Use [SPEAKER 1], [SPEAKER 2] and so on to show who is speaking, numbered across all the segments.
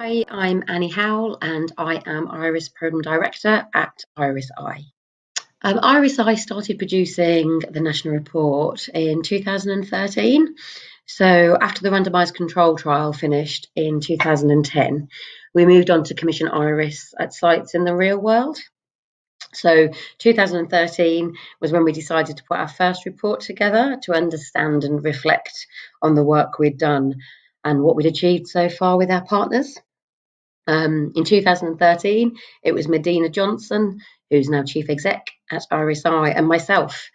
[SPEAKER 1] Hi, I'm Annie Howell and I am IRIS Programme Director at IRISi. IRISi started producing the national report in 2013. So after the randomised control trial finished in 2010, we moved on to commission IRIS at sites in the real world. So 2013 was when we decided to put our first report together to understand and reflect on the work we'd done and what we'd achieved so far with our partners. In 2013, it was Medina Johnson, who's now Chief Exec at IRISi, and myself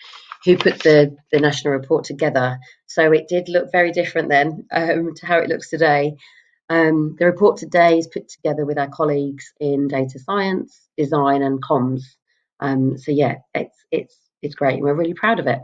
[SPEAKER 1] who put the national report together. So it did look very different then to how it looks today. The report today is put together with our colleagues in data science, design and comms. So yeah, it's great. We're really proud of it.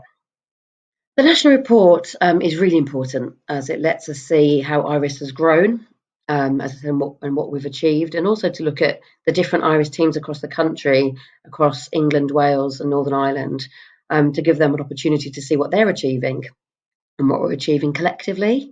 [SPEAKER 1] The national report is really important as it lets us see how IRIS has grown, as I said, and what we've achieved, and also to look at the different IRIS teams across the country, across England, Wales and Northern Ireland, to give them an opportunity to see what they're achieving and what we're achieving collectively.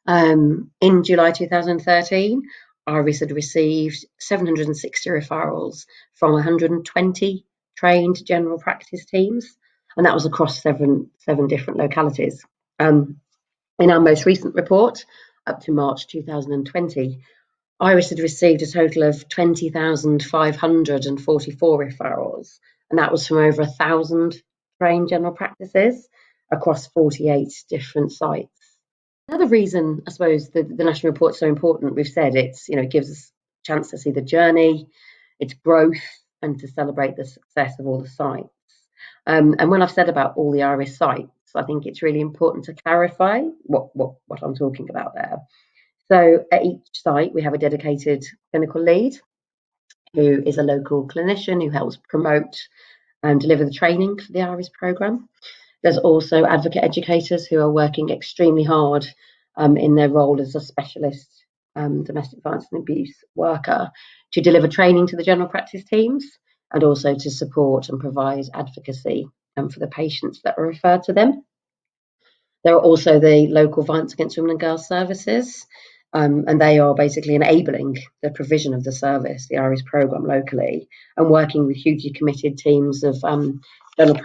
[SPEAKER 1] In July 2013, IRIS had received 760 referrals from 120 trained general practice teams, and that was across seven different localities. In our most recent report, up to March 2020, IRIS had received a total of 20,544 referrals, and that was from over 1,000 trained general practices across 48 different sites. Another reason, I suppose, the national report is so important, we've said it gives us a chance to see the journey, its growth, and to celebrate the success of all the sites. And when I've said about all the IRIS sites, I think it's really important to clarify what I'm talking about there. So at each site, we have a dedicated clinical lead who is a local clinician who helps promote and deliver the training for the IRIS programme. There's also advocate educators who are working extremely hard in their role as a specialist domestic violence and abuse worker to deliver training to the general practice teams and also to support and provide advocacy for the patients that are referred to them. There are also the local violence against women and girls services, and they are basically enabling the provision of the service, the IRIS programme locally, and working with hugely committed teams of general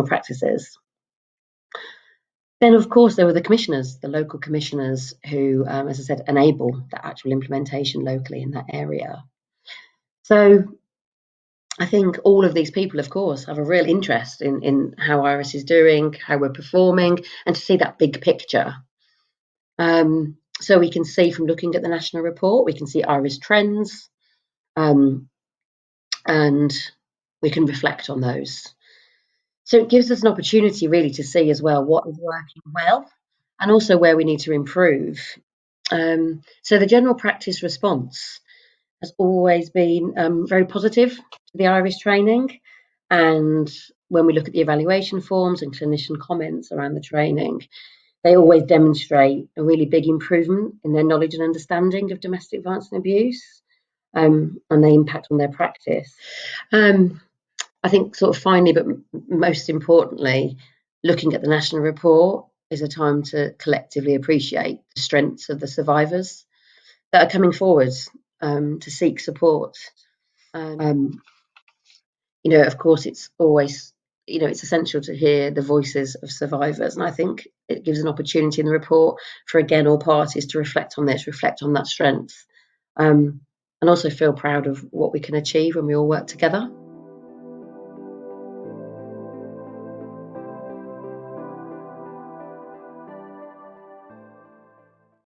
[SPEAKER 1] practices. Then, of course, there were the commissioners, the local commissioners who, as I said, enable the actual implementation locally in that area. So I think all of these people, of course, have a real interest in how IRIS is doing, how we're performing, and to see that big picture. So we can see from looking at the national report, we can see IRIS trends, and we can reflect on those. So it gives us an opportunity really to see as well what is working well and also where we need to improve. So the general practice response has always been very positive to the IRIS training. And when we look at the evaluation forms and clinician comments around the training, they always demonstrate a really big improvement in their knowledge and understanding of domestic violence and abuse and the impact on their practice. I think sort of finally, but most importantly, looking at the national report is a time to collectively appreciate the strengths of the survivors that are coming forward to seek support. Of course, it's always, it's essential to hear the voices of survivors. And I think it gives an opportunity in the report for, again, all parties to reflect on this, reflect on that strength, and also feel proud of what we can achieve when we all work together.